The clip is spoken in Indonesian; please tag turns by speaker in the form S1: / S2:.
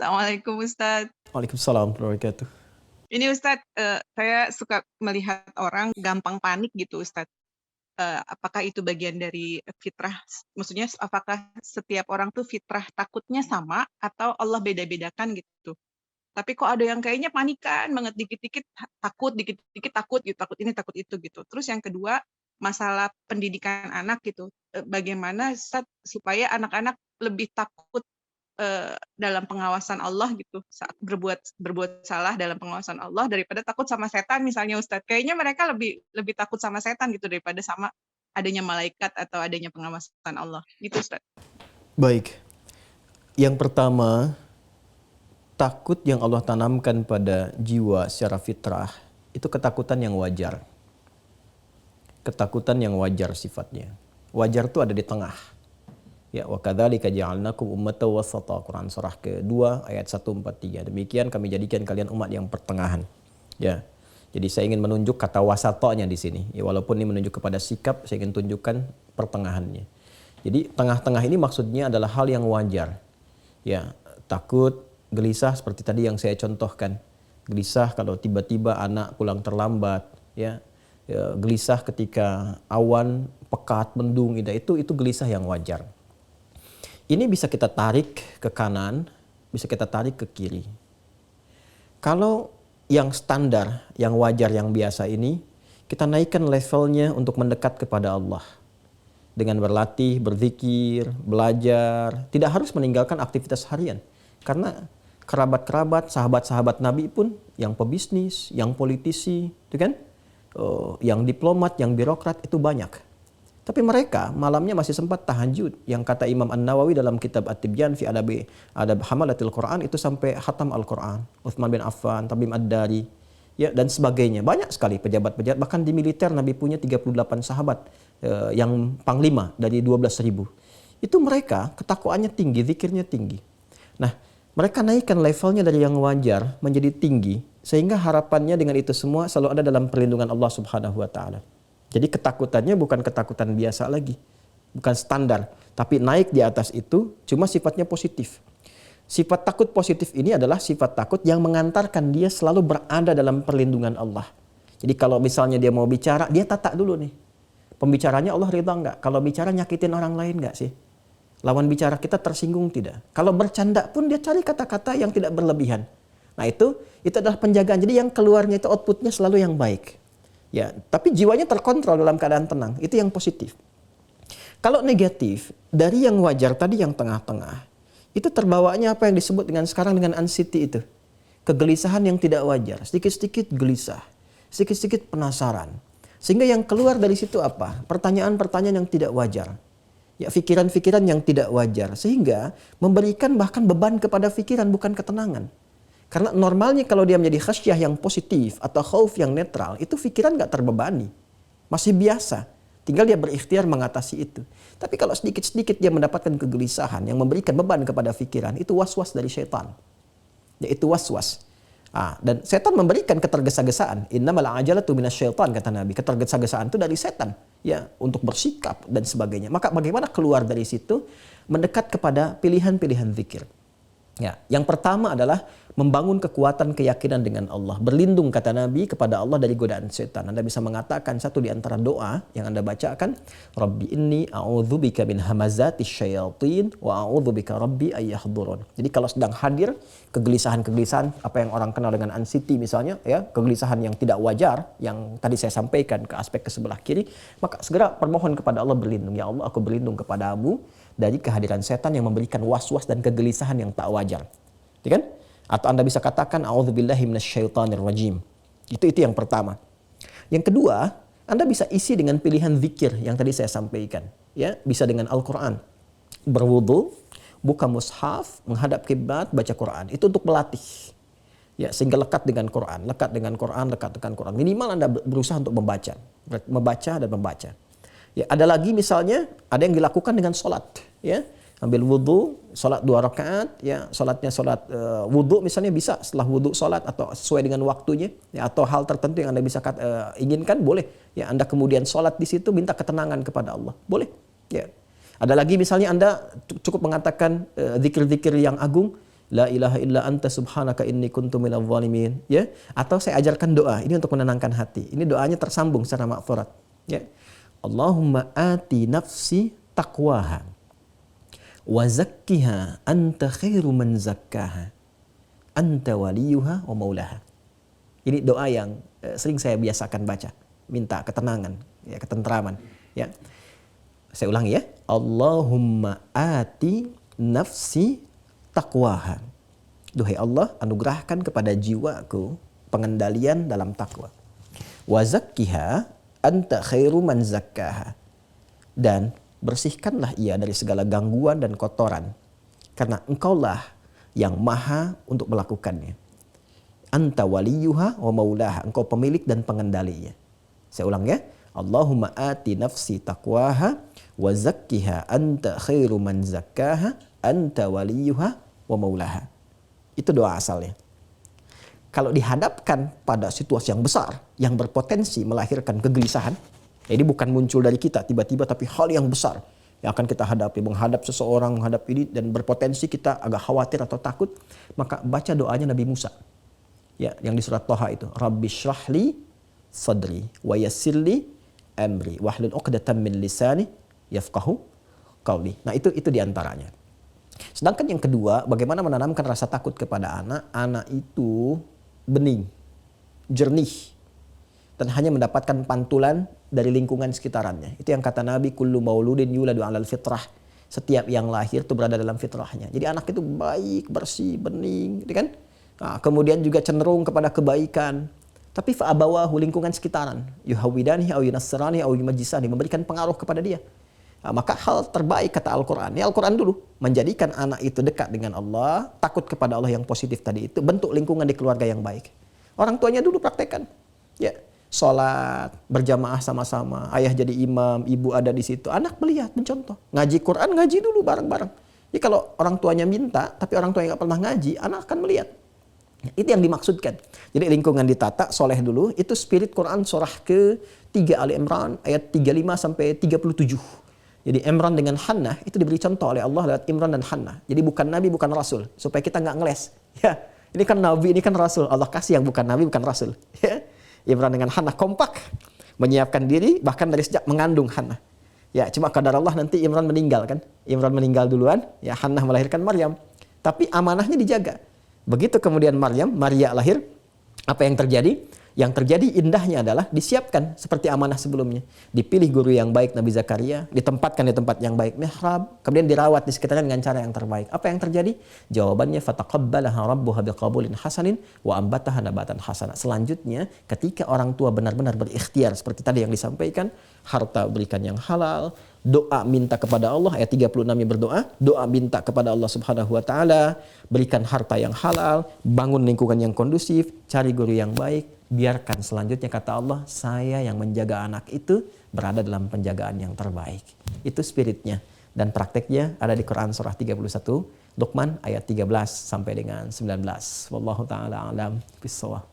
S1: Assalamualaikum Ustadz.
S2: Waalaikumsalam warahmatullahi wabarakatuh.
S1: Ini Ustadz, saya suka melihat orang gampang panik gitu Ustadz. Apakah itu bagian dari fitrah? Maksudnya apakah setiap orang tuh fitrah takutnya sama atau Allah beda-bedakan gitu? Tapi kok ada yang kayaknya panikan banget, dikit-dikit takut, dikit-dikit takut gitu, takut ini, takut itu gitu. Terus yang kedua, masalah pendidikan anak gitu. Bagaimana Ustadz supaya anak-anak lebih takut dalam pengawasan Allah gitu, saat berbuat salah dalam pengawasan Allah daripada takut sama setan misalnya Ustadz. Kayaknya mereka lebih lebih takut sama setan gitu daripada sama adanya malaikat atau adanya pengawasan Allah. Gitu Ustadz.
S2: Baik. Yang pertama, takut yang Allah tanamkan pada jiwa secara fitrah itu ketakutan yang wajar. Ketakutan yang wajar sifatnya. Wajar itu ada di tengah. Ya, wa kadzalika ja'alnakum ummatan wasata, Quran surah kedua ayat 143. Demikian kami jadikan kalian umat yang pertengahan. Ya. Jadi saya ingin menunjuk kata wasatonya di sini. Ya, walaupun ini menunjuk kepada sikap, saya ingin tunjukkan pertengahannya. Jadi tengah-tengah ini maksudnya adalah hal yang wajar. Ya, takut, gelisah seperti tadi yang saya contohkan. Gelisah kalau tiba-tiba anak pulang terlambat, ya. Ya, gelisah ketika awan pekat mendung, itu gelisah yang wajar. Ini bisa kita tarik ke kanan, bisa kita tarik ke kiri. Kalau yang standar, yang wajar, yang biasa ini, kita naikkan levelnya untuk mendekat kepada Allah. Dengan berlatih, berzikir, belajar, tidak harus meninggalkan aktivitas harian. Karena kerabat-kerabat, sahabat-sahabat Nabi pun yang pebisnis, yang politisi, itu kan? Yang diplomat, yang birokrat itu banyak. Tapi mereka malamnya masih sempat tahajud. Yang kata Imam An-Nawawi dalam kitab At-Tibyan fi Adab Hamalatil Quran itu sampai khatam Al-Quran. Utsman bin Affan, Tamim Ad-Dari, ya, dan sebagainya. Banyak sekali pejabat-pejabat. Bahkan di militer Nabi punya 38 sahabat yang panglima dari 12.000. Itu mereka ketakwaannya tinggi, zikirnya tinggi. Nah, mereka naikkan levelnya dari yang wajar menjadi tinggi. Sehingga harapannya dengan itu semua selalu ada dalam perlindungan Allah Subhanahu wa Ta'ala. Jadi ketakutannya bukan ketakutan biasa lagi, bukan standar, tapi naik di atas itu, cuma sifatnya positif. Sifat takut positif ini adalah sifat takut yang mengantarkan dia selalu berada dalam perlindungan Allah. Jadi kalau misalnya dia mau bicara, dia tata dulu nih. Pembicaranya Allah ridha nggak? Kalau bicara nyakitin orang lain nggak sih? Lawan bicara kita tersinggung tidak? Kalau bercanda pun dia cari kata-kata yang tidak berlebihan. Nah itu adalah penjagaan. Jadi yang keluarnya itu outputnya selalu yang baik. Ya, tapi jiwanya terkontrol dalam keadaan tenang. Itu yang positif. Kalau negatif, dari yang wajar tadi yang tengah-tengah, itu terbawanya apa yang disebut dengan sekarang dengan anxiety itu. Kegelisahan yang tidak wajar. Sedikit-sedikit gelisah. Sedikit-sedikit penasaran. Sehingga yang keluar dari situ apa? Pertanyaan-pertanyaan yang tidak wajar. Ya, pikiran-pikiran yang tidak wajar. Sehingga memberikan bahkan beban kepada pikiran, bukan ketenangan. Karena normalnya kalau dia menjadi khasyah yang positif atau khauf yang netral, itu pikiran gak terbebani. Masih biasa. Tinggal dia berikhtiar mengatasi itu. Tapi kalau sedikit-sedikit dia mendapatkan kegelisahan yang memberikan beban kepada pikiran, itu was-was dari syaitan. Yaitu was-was. Dan setan memberikan ketergesa-gesaan. Innamal ajalatu minasyaitan, kata Nabi. Ketergesa-gesaan itu dari setan. Ya, untuk bersikap dan sebagainya. Maka bagaimana keluar dari situ? Mendekat kepada pilihan-pilihan zikir. Ya, yang pertama adalah membangun kekuatan keyakinan dengan Allah. Berlindung, kata Nabi, kepada Allah dari godaan setan. Anda bisa mengatakan satu di antara doa yang Anda bacakan, Rabbi inni a'udzubika min hamazatis syayatin wa a'udzubika rabbi ayyahdurun. Jadi kalau sedang hadir kegelisahan-kegelisahan, apa yang orang kenal dengan anxiety misalnya, ya, kegelisahan yang tidak wajar, yang tadi saya sampaikan ke aspek ke sebelah kiri, maka segera permohon kepada Allah berlindung. Ya Allah, aku berlindung kepadamu dari kehadiran setan yang memberikan was-was dan kegelisahan yang tak wajar. Ya kan? Atau Anda bisa katakan a'udzubillahi minasyaitonir rajim. Itu yang pertama. Yang kedua, Anda bisa isi dengan pilihan zikir yang tadi saya sampaikan, ya, bisa dengan Al-Qur'an. Berwudu, buka mushaf, menghadap kiblat, baca Quran. Itu untuk melatih. Ya, sehingga lekat dengan Quran, lekat dengan Quran, lekat dengan Quran. Minimal Anda berusaha untuk membaca dan membaca. Ya, ada lagi misalnya ada yang dilakukan dengan sholat, ya, ambil wudu, sholat 2 rakaat, ya, sholatnya sholat wudu misalnya bisa setelah wudu sholat atau sesuai dengan waktunya, ya, atau hal tertentu yang Anda bisa inginkan boleh, ya, Anda kemudian sholat di situ minta ketenangan kepada Allah, boleh, ya. Ada lagi misalnya Anda cukup mengatakan zikir-zikir yang agung, La ilaha illa anta subhanaka inni kuntu minadh dhalimin, ya. Atau saya ajarkan doa ini untuk menenangkan hati. Ini doanya tersambung secara maghfurat, ya. Allahumma ati nafsi taqwaha wa zakkiha anta khairu man zakkaha anta waliyuha wa maulaha. Ini doa yang sering saya biasakan baca, minta ketenangan, ya, ketentraman, ya. Saya ulangi ya. Allahumma ati nafsi taqwaha. Duhai Allah, anugerahkan kepada jiwaku pengendalian dalam takwa. Wa zakkiha anta khairu man zakkaha. Dan bersihkanlah ia dari segala gangguan dan kotoran, karena engkaulah yang maha untuk melakukannya. Anta waliyuha wa maulaha. Engkau pemilik dan pengendalinya. Saya ulang ya. Allahumma ati nafsi taqwaha wa zakkiha anta khairu man zakkaha anta waliyuha wa maulaha. Itu doa asalnya. Kalau dihadapkan pada situasi yang besar yang berpotensi melahirkan kegelisahan, ini bukan muncul dari kita tiba-tiba, tapi hal yang besar yang akan kita hadapi, menghadap seseorang, menghadap ini, dan berpotensi kita agak khawatir atau takut, maka baca doanya Nabi Musa, ya, yang di surat Thaha itu, Rabbi shrahli sadri wa yassirli amri wahlul 'uqdatam min lisani yafqahu qawli. Nah, itu diantaranya. Sedangkan yang kedua, bagaimana menanamkan rasa takut kepada anak. Anak itu bening, jernih, dan hanya mendapatkan pantulan dari lingkungan sekitarannya. Itu yang kata Nabi, kullu mauludin yuladu 'alal fitrah. Setiap yang lahir itu berada dalam fitrahnya. Jadi anak itu baik, bersih, bening, gitu kan? Nah, kemudian juga cenderung kepada kebaikan. Tapi fa'abawahu, lingkungan sekitaran, yuhawidanihi au yunassiranihi au yumajjisani, memberikan pengaruh kepada dia. Nah, maka hal terbaik kata Al-Quran, ya Al-Quran dulu, menjadikan anak itu dekat dengan Allah, takut kepada Allah yang positif tadi itu, bentuk lingkungan di keluarga yang baik. Orang tuanya dulu praktekkan, ya, sholat berjamaah sama-sama, ayah jadi imam, ibu ada di situ, anak melihat, mencontoh, ngaji Quran, ngaji dulu bareng-bareng. Jadi kalau orang tuanya minta, tapi orang tuanya nggak pernah ngaji, anak akan melihat. Itu yang dimaksudkan. Jadi lingkungan ditata, soleh dulu. Itu spirit Quran surah ke-3 Ali Imran ayat 35 sampai 37. Jadi Imran dengan Hannah itu diberi contoh oleh Allah lewat Imran dan Hannah. Jadi bukan Nabi, bukan Rasul. Supaya kita nggak ngeles. Ya, ini kan Nabi, ini kan Rasul. Allah kasih yang bukan Nabi, bukan Rasul. Ya. Imran dengan Hannah kompak. Menyiapkan diri bahkan dari sejak mengandung Hannah. Ya, cuma kadar Allah nanti Imran meninggal kan. Imran meninggal duluan. Ya, Hannah melahirkan Maryam. Tapi amanahnya dijaga. Begitu kemudian Maria lahir, apa yang terjadi? Yang terjadi indahnya adalah disiapkan seperti amanah sebelumnya. Dipilih guru yang baik Nabi Zakaria, ditempatkan di tempat yang baik mihrab, kemudian dirawat di sekitarnya dengan cara yang terbaik. Apa yang terjadi? Jawabannya fataqabbalaha rabbuha biqabulin hasanin wa ambataha nabatan hasana. Selanjutnya, ketika orang tua benar-benar berikhtiar seperti tadi yang disampaikan, harta berikan yang halal, doa minta kepada Allah, ayat 36-nya berdoa, doa minta kepada Allah Subhanahu wa taala, berikan harta yang halal, bangun lingkungan yang kondusif, cari guru yang baik, biarkan selanjutnya kata Allah, saya yang menjaga anak itu berada dalam penjagaan yang terbaik. Itu spiritnya, dan prakteknya ada di Quran surah 31, Luqman ayat 13 sampai dengan 19. Wallahu taala alam bissawab.